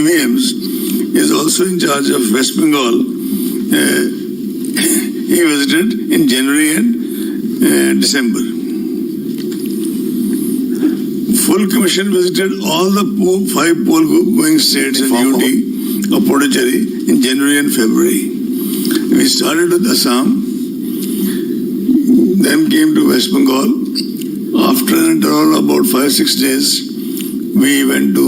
EVMs, is also in charge of West Bengal. He visited in January and December. Full Commission visited all the 5 poll-going states and UT of Puducherry in January and February. We started with Assam, then came to West Bengal. After an interval of about 5-6 days, we went to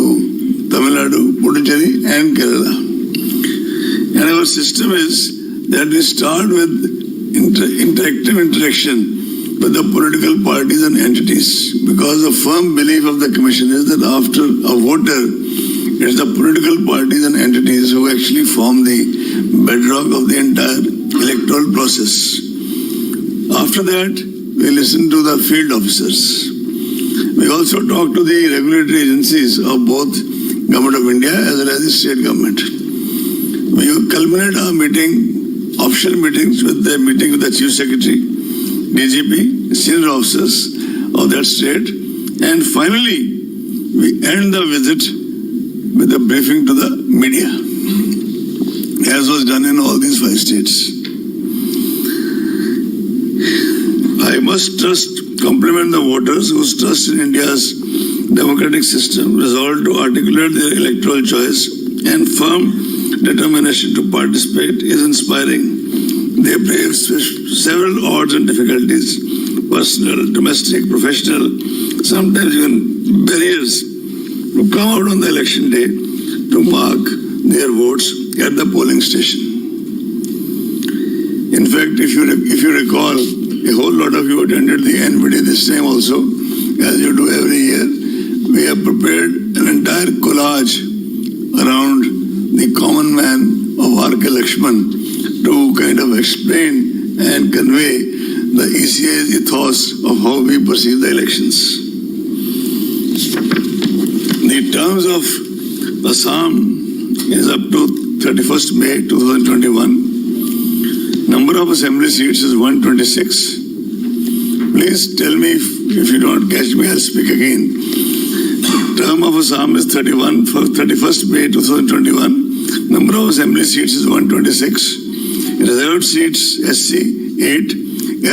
Tamil Nadu, Puducherry and Kerala. And our system is that we start with interactive interaction with the political parties and entities, because the firm belief of the Commission is that after a voter, it's the political parties and entities who actually form the bedrock of the entire electoral process. After that, we listen to the field officers. We also talk to the regulatory agencies of both Government of India as well as the state government. We culminate our official meetings with the meeting with the Chief Secretary, DGP, senior officers of that state, and finally, we end the visit with a briefing to the media, as was done in all these 5 states. I must compliment the voters whose trust in India's democratic system, resolved to articulate their electoral choice, and firm determination to participate is inspiring. They brave several odds and difficulties, personal, domestic, professional, sometimes even barriers, to come out on the election day to mark their votes at the polling station. In fact, if you recall, a whole lot of you attended the NVD this time also, as you do every year. We have prepared an entire collage around the common man of R.K. Lakshman to kind of explain and convey the ECI's ethos of how we perceive the elections. The terms of Assam is up to 31st May 2021. Number of assembly seats is 126. Please tell me if you don't catch me, I'll speak again. Term of Assam is 31st May 2021. Number of assembly seats is 126. Reserved seats SC 8,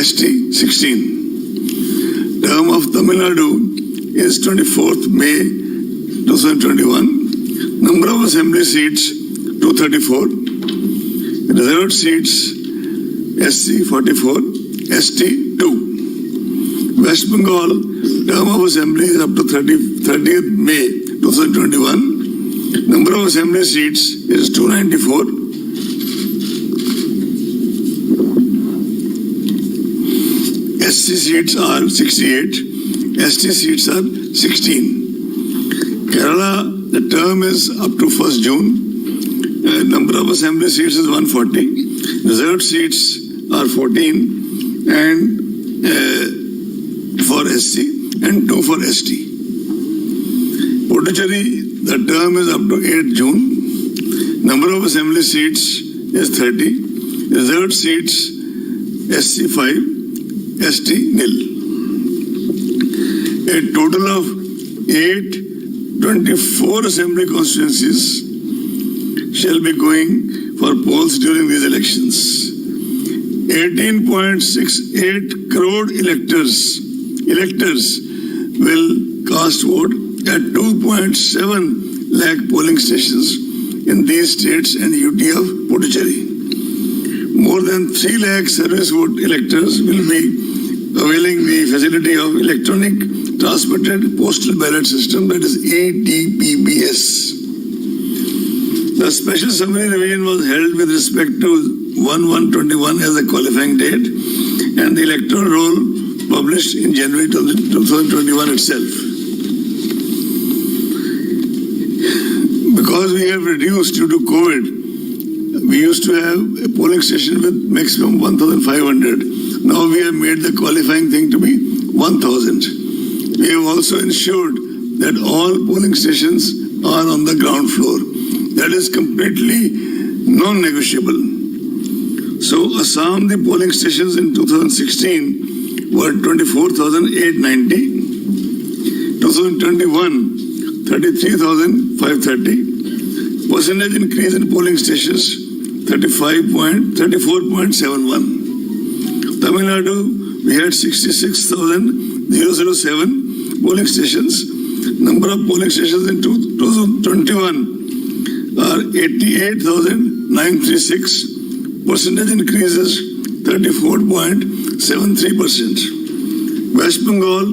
ST 16. Term of Tamil Nadu is 24th May 2021. Number of assembly seats 234. Reserved seats SC 44, ST 2. West Bengal, term of assembly is up to 30th May 2021. Number of assembly seats is 294. SC seats are 68. ST seats are 16. Kerala, the term is up to 1st June. Number of assembly seats is 140. Reserved seats are 14 and for SC and 2 for ST. Puducherry, the term is up to 8 June. Number of assembly seats is 30. Reserved seats SC 5, ST nil. A total of 824 assembly constituencies shall be going for polls during these elections. 18.68 crore electors will cast vote at 2.7 lakh polling stations in these states and UT of Puducherry. More than 3 lakh service vote electors will be availing the facility of electronic transmitted postal ballot system, that is ATPBS. The special summary revision was held with respect to 1/1/21 as a qualifying date, and the electoral roll published in January 2021 itself. Because we have reduced due to COVID, we used to have a polling station with maximum 1,500. Now we have made the qualifying thing to be 1,000. We have also ensured that all polling stations are on the ground floor. That is completely non-negotiable. So Assam, the polling stations in 2016 were 24,890. 2021, 33,530. Percentage increase in polling stations 34.71. Tamil Nadu, we had 66,007 polling stations. Number of polling stations in 2021 are 88,936. Percentage increases 34.73%. West Bengal,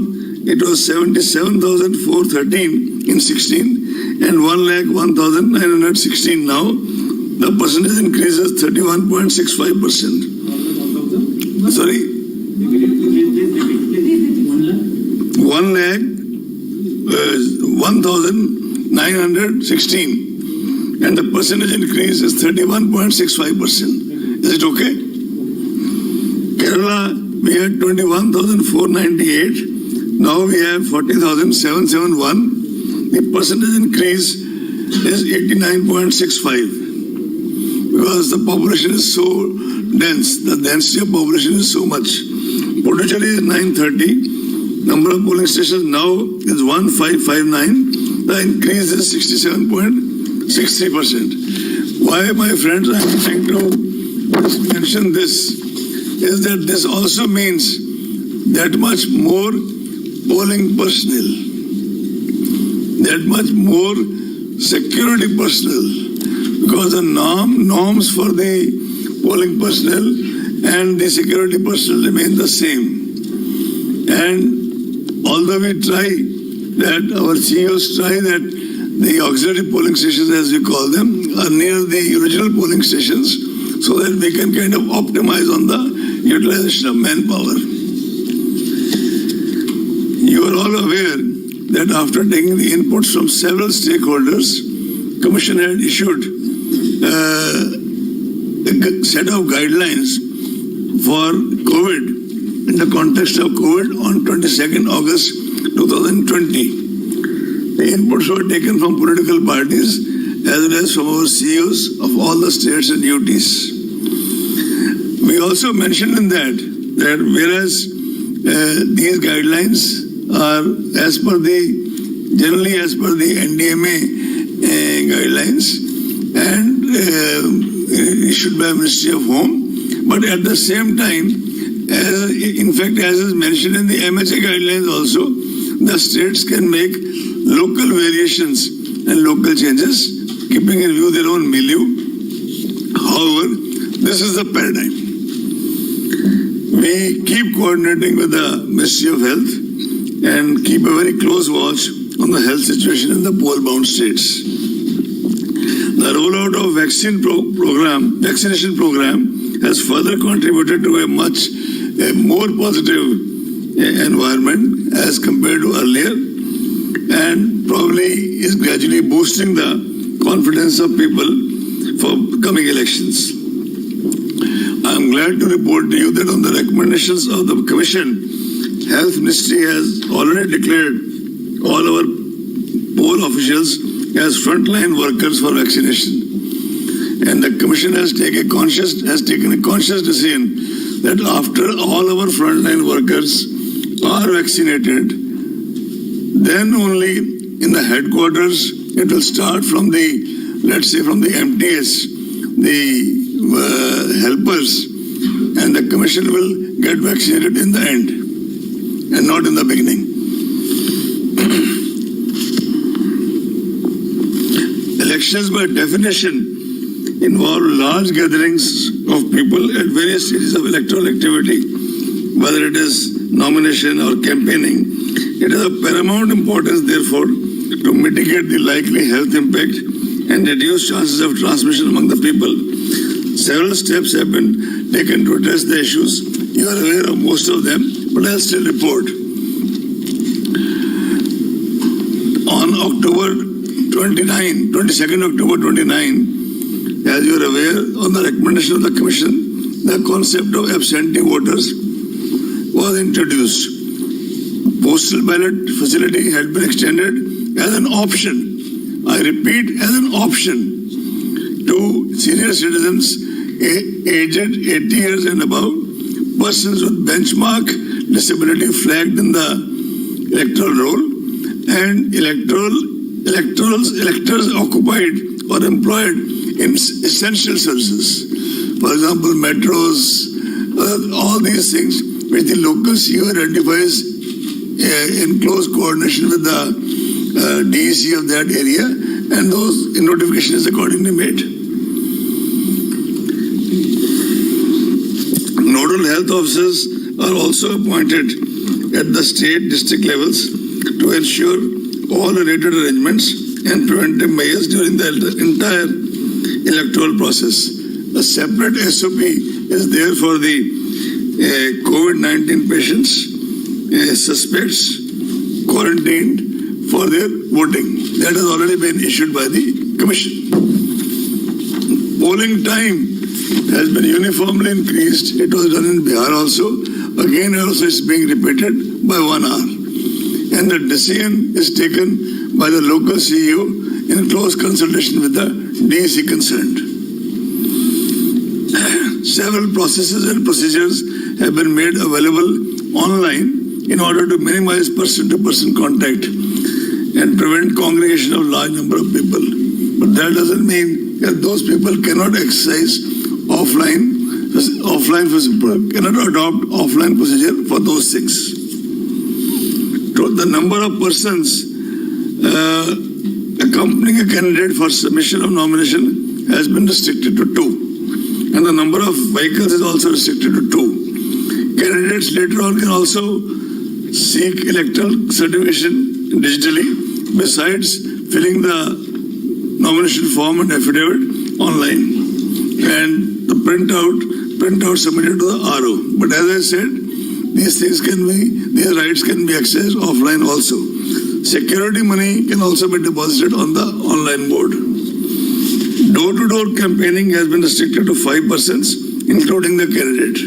it was 77,413 in 16 and 1,01,916 now. The percentage increases 31.65%. Sorry? 1,01,916 and the percentage increase is 31.65%. Is it okay? Kerala, we had 21,498. Now we have 40,771. The percentage increase is 89.65 because the population is so dense. The density of population is so much. Puducherry is 930. Number of polling stations now is 1559. The increase is 67.63%. Why, my friends, I am trying to mention this is that this also means that much more polling personnel, that much more security personnel, because the norms for the polling personnel and the security personnel remain the same. And although we try that, our CEOs try that the auxiliary polling stations, as we call them, are near the original polling stations so that we can kind of optimize on the utilization of manpower. You are all aware that after taking the inputs from several stakeholders, Commission had issued a set of guidelines for COVID in the context of COVID on 22nd August 2020. The inputs were taken from political parties as well as from our CEOs of all the states and UTs. We also mentioned in that whereas these guidelines are generally as per the NDMA guidelines and issued by Ministry of Home, but at the same time, as is mentioned in the MHA guidelines also, the states can make local variations and local changes, keeping in view their own milieu. However, this is the paradigm. We keep coordinating with the Ministry of Health and keep a very close watch on the health situation in the poll-bound states. The rollout of vaccination program has further contributed to a much more positive environment as compared to earlier, and probably is gradually boosting the confidence of people for coming elections. I am glad to report to you that on the recommendations of the Commission, Health Ministry has already declared all our poll officials as frontline workers for vaccination. And the Commission has taken a conscious decision that after all our frontline workers are vaccinated, then only in the headquarters it will start from the, let's say from the MTS, the helpers, and the Commission will get vaccinated in the end and not in the beginning. Elections by definition involve large gatherings of people at various stages of electoral activity, whether it is nomination or campaigning. It is of paramount importance, therefore, to mitigate the likely health impact and reduce chances of transmission among the people. Several steps have been taken to address the issues. You are aware of most of them, but I'll still report. On 22nd October 29, as you are aware, on the recommendation of the Commission, the concept of absentee voters was introduced. Postal ballot facility had been extended as an option. I repeat, as an option to senior citizens aged 80 years and above, persons with benchmark disability flagged in the electoral roll, and electors occupied or employed in essential services. For example, metros, all these things which the local CEO identifies in close coordination with the DEC of that area, and those notifications accordingly made. Nodal health officers are also appointed at the state district levels to ensure all related arrangements and preventive measures during the entire electoral process. A separate SOP is there for the COVID-19 patients, suspects, quarantined for their voting. That has already been issued by the Commission. Polling time has been uniformly increased. It was done in Bihar also. Again, also it's being repeated by 1 hour. And the decision is taken by the local CEO in close consultation with the DEC concerned. Several processes and procedures have been made available online in order to minimize person-to-person contact and prevent congregation of large number of people. But that doesn't mean that those people cannot exercise cannot adopt offline procedure for those things. The number of persons accompanying a candidate for submission of nomination has been restricted to 2. And the number of vehicles is also restricted to 2. Candidates later on can also seek electoral certification digitally, besides filling the nomination form and affidavit online, and the printout submitted to the RO. But as I said, these rights can be accessed offline also. Security money can also be deposited on the online board. Door-to-door campaigning has been restricted to 5 persons, including the candidate.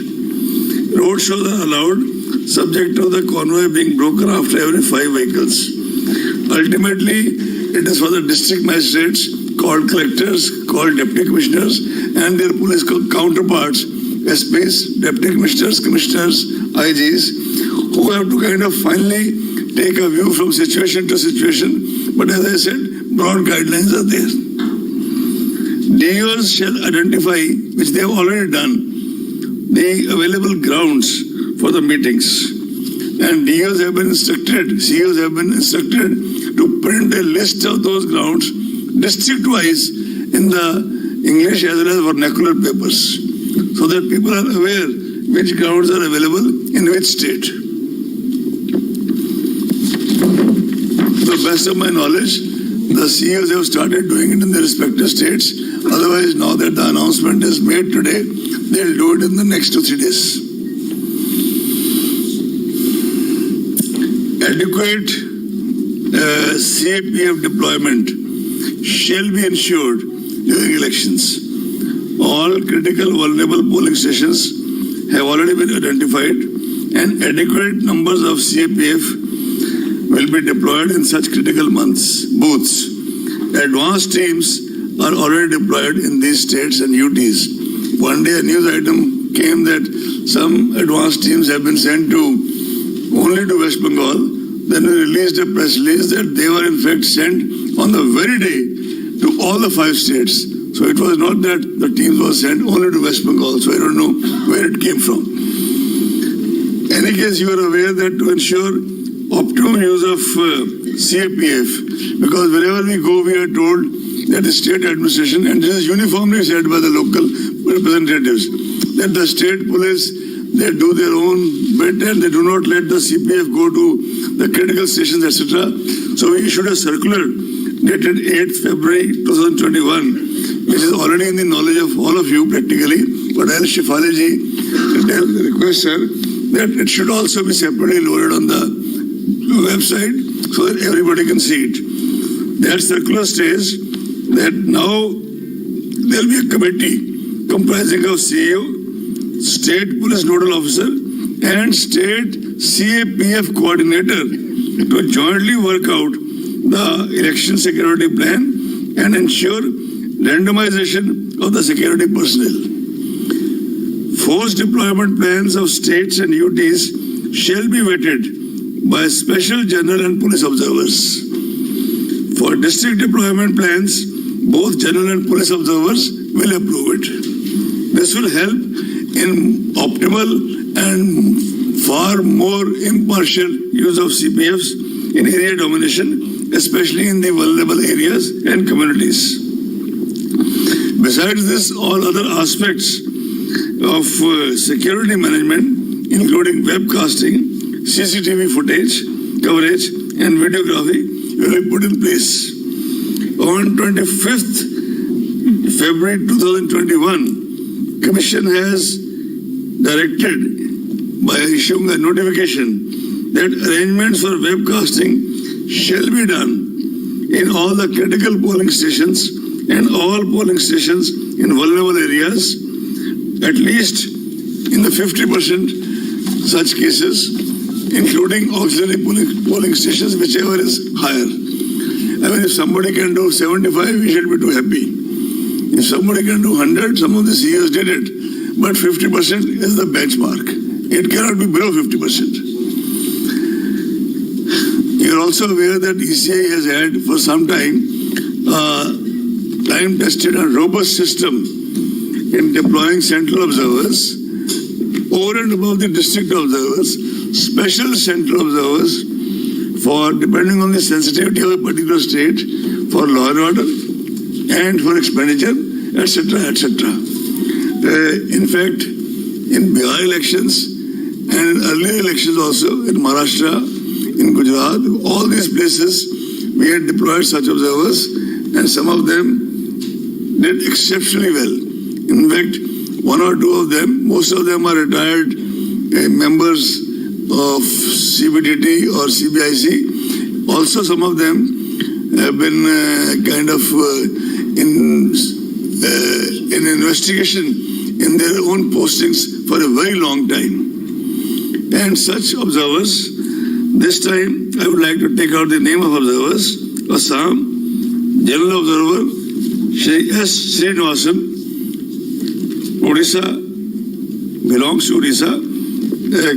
Road shows are allowed, subject to the convoy being broken after every 5 vehicles. Ultimately, it is for the district magistrates, called collectors, called deputy commissioners, and their police counterparts, SPs, deputy commissioners, IGs, who have to kind of finally take a view from situation to situation. But as I said, broad guidelines are there. DOs shall identify, which they have already done, the available grounds for the meetings. And DOs have been instructed, CEOs have been instructed to print a list of those grounds district-wise in the English as well as vernacular papers, so that people are aware which grounds are available in which state. To the best of my knowledge, the CEOs have started doing it in their respective states. Otherwise, now that the announcement is made today, they'll do it in the next 2-3 days. Adequate CAPF deployment shall be ensured during elections. All critical vulnerable polling stations have already been identified, and adequate numbers of CAPF will be deployed in such critical booths. Advanced teams are already deployed in these states and UTs. One day a news item came that some advanced teams have been sent only to West Bengal. Then we released a press release that they were in fact sent on the very day to all the 5 states. So it was not that the teams were sent only to West Bengal. So I don't know where it came from. In any case, you are aware that to ensure optimum use of CAPF, because wherever we go, we are told that the state administration, and this is uniformly said by the local representatives, that the state police, they do their own bit and they do not let the CPF go to the critical stations, etc. So we issued a circular dated 8th February 2021, which is already in the knowledge of all of you practically. But I'll Shefali ji request her that it should also be separately loaded on the website so that everybody can see it. That circular says that now there will be a committee comprising of CEO, State Police Nodal Officer, and State CAPF Coordinator to jointly work out the election security plan and ensure randomization of the security personnel. Force deployment plans of states and UTs shall be vetted by special general and police observers. For district deployment plans, both general and police observers will approve it. This will help in optimal and far more impartial use of CPFs in area domination, especially in the vulnerable areas and communities. Besides this, all other aspects of security management, including webcasting, CCTV footage, coverage, and videography, will be put in place. On 25th February 2021, Commission has directed by issuing a notification that arrangements for webcasting shall be done in all the critical polling stations and all polling stations in vulnerable areas, at least in the 50% such cases, including auxiliary polling stations, whichever is higher. I mean, if somebody can do 75, we should be too happy. If somebody can do 100, some of the CEOs did it, but 50% is the benchmark. It cannot be below 50%. You are also aware that ECI has had for some time time-tested and robust system in deploying central observers over and above the district observers, special central observers for depending on the sensitivity of a particular state for law and order and for expenditure, etc., etc. In fact, in Bihar elections and in earlier elections also in Maharashtra, in Gujarat, all these places we had deployed such observers, and some of them did exceptionally well. In fact, one or two of them, most of them are retired members of CBDT or CBIC. Also, some of them have been in investigation in their own postings for a very long time. And such observers, this time I would like to take out the name of observers. Assam, General Observer, Shri S. Srinivasan, Odisha, belongs to Odisha,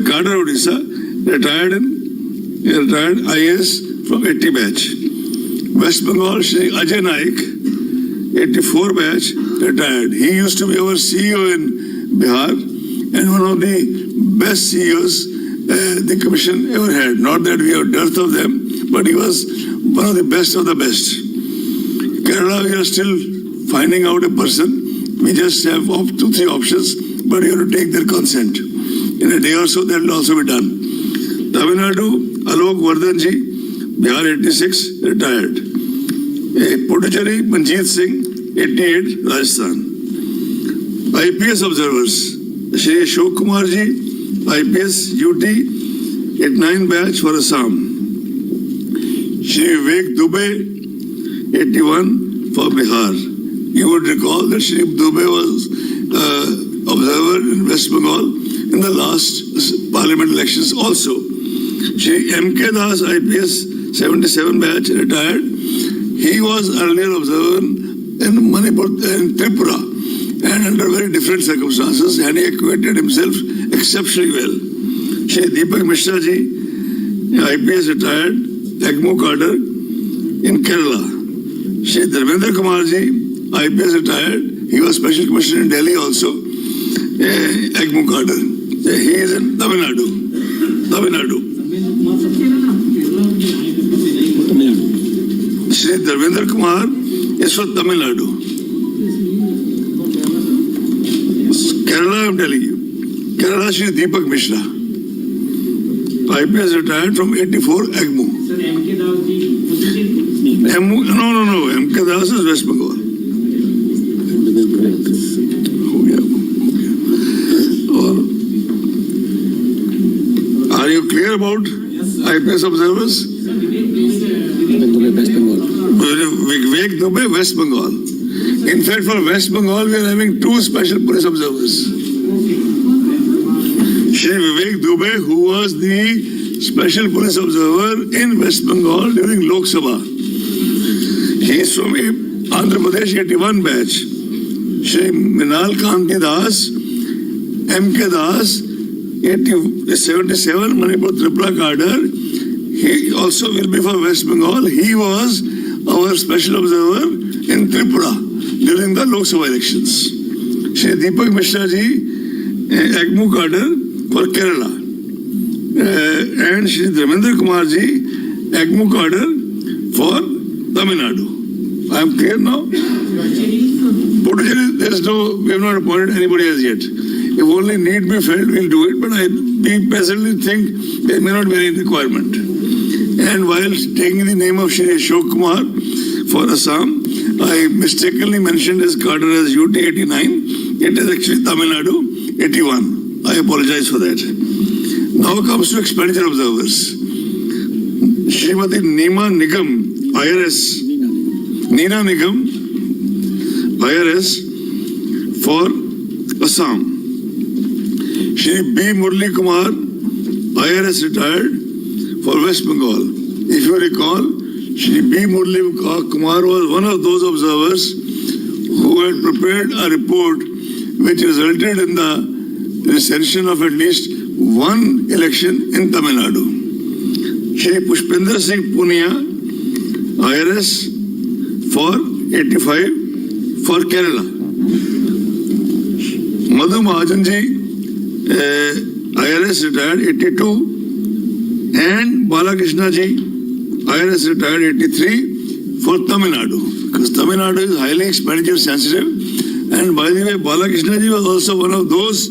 Cadre Odisha, retired IAS from 80 batch. West Bengal, Shri Ajay Naik, 84 batch, retired. He used to be our CEO in Bihar and one of the best CEOs the Commission ever had. Not that we have dearth of them, but he was one of the best of the best. Kerala, we are still finding out a person. We just have 2-3 options, but you have to take their consent. In a day or so, that will also be done. Tamil Nadu, Alok Vardhanji, Bihar 86, retired. Puducherry, Manjeet Singh, 88, Rajasthan. IPS observers, Shri Ashok Kumar Ji, IPS UT, 89 batch for Assam. Shri Vivek Dubey, 81 for Bihar. You would recall that Shri Dubey was observer in West Bengal in the last parliament elections also. Shri M.K. Das, IPS 77 batch, retired. He was earlier observer in Manipur and Tripura and under very different circumstances, and he acquitted himself exceptionally well. Shri Deepak Mishra Ji, IPS retired, EGMO cadre in Kerala. Shri Dharmendra Kumar Ji, IPS retired. He was Special Commissioner in Delhi also, EGMO cadre. He is in Tamil Nadu. Shri Dharmendra Kumar is from Tamil Nadu. Kerala, I am telling you. Kerala, Shri Deepak Mishra. IPS retired from 84 EGMO. Sir, M.K. Das ji, No. M.K. Das is West Bengal. Are you clear about IPS observers? Vivek Dubey, West Bengal. In fact, for West Bengal, we are having 2 special police observers. Shri Vivek Dubey, who was the special police observer in West Bengal during Lok Sabha. He is from Andhra Pradesh 81 batch. Shri Minal Kanti Das, M.K. Das, 77 Manipur Tripura cadre. He also will be for West Bengal. He was our special observer in Tripura during the Lok Sabha elections. Shri Deepak Mishra ji, ECMO cadre for Kerala. And Shri Dharmendra Kumar ji, ECMO cadre for Tamil Nadu. I am clear now? Puducherry, we have not appointed anybody as yet. If only need be felt, we'll do it, but we presently think there may not be any requirement. And while taking the name of Shri Ashok Kumar for Assam, I mistakenly mentioned his cadre as UT 89. It is actually Tamil Nadu 81. I apologize for that. Now comes to expenditure observers. Srimati Neema Nigam, IRS. Neena Nigam, IRS for Assam. Shri B. Murli Kumar, IRS retired for West Bengal. If you recall, Shri B. Murli Kumar was one of those observers who had prepared a report which resulted in the recension of at least one election in Tamil Nadu. Shri Pushpinder Singh Punia, IRS for 85 for Kerala. Madhu Mahajanji, IRS retired 82, and Balakrishna ji, IRS retired 83 for Tamil Nadu, because Tamil Nadu is highly expenditure sensitive. And by the way, Balakrishna ji was also one of those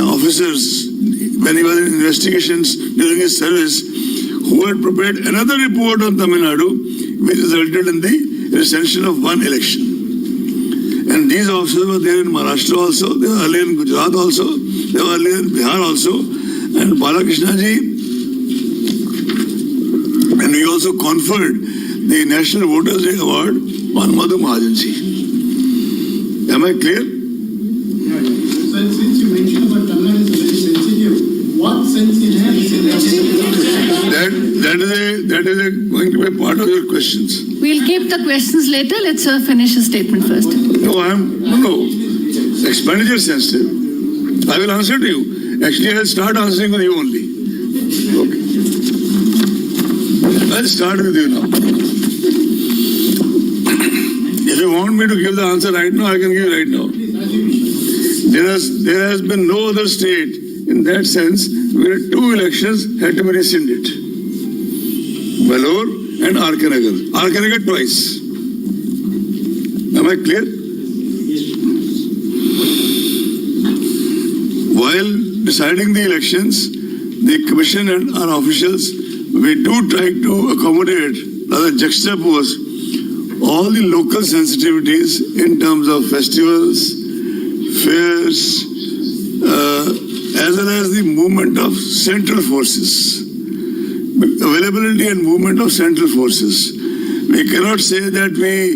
officers when he was in investigations during his service who had prepared another report on Tamil Nadu which resulted in the recension of one election. And these officers were there in Maharashtra also, they were earlier in Gujarat also, they were earlier in Bihar also. And Balakrishna ji, and we also conferred the National Voters Day Award on Madhu Mahajan ji. Am I clear? Yeah. So since you mentioned about Tamil Nadu is very sensitive, what sensitive is That is going to be a part of your questions. We'll keep the questions later. Let's finish his statement first. No. Expenditure sensitive. I will answer to you. Actually, I'll start answering with you only. Okay. I'll start with you now. If you want me to give the answer right now, I can give right now. There has been no other state in that sense where two elections had to be rescinded. Vellore and R.K. Nagar. R.K. Nagar twice. Am I clear? While deciding the elections, the commission and our officials, we do try to accommodate, rather juxtapose all the local sensitivities in terms of festivals, fairs, as well as the movement of central forces, availability and movement of central forces. We cannot say that we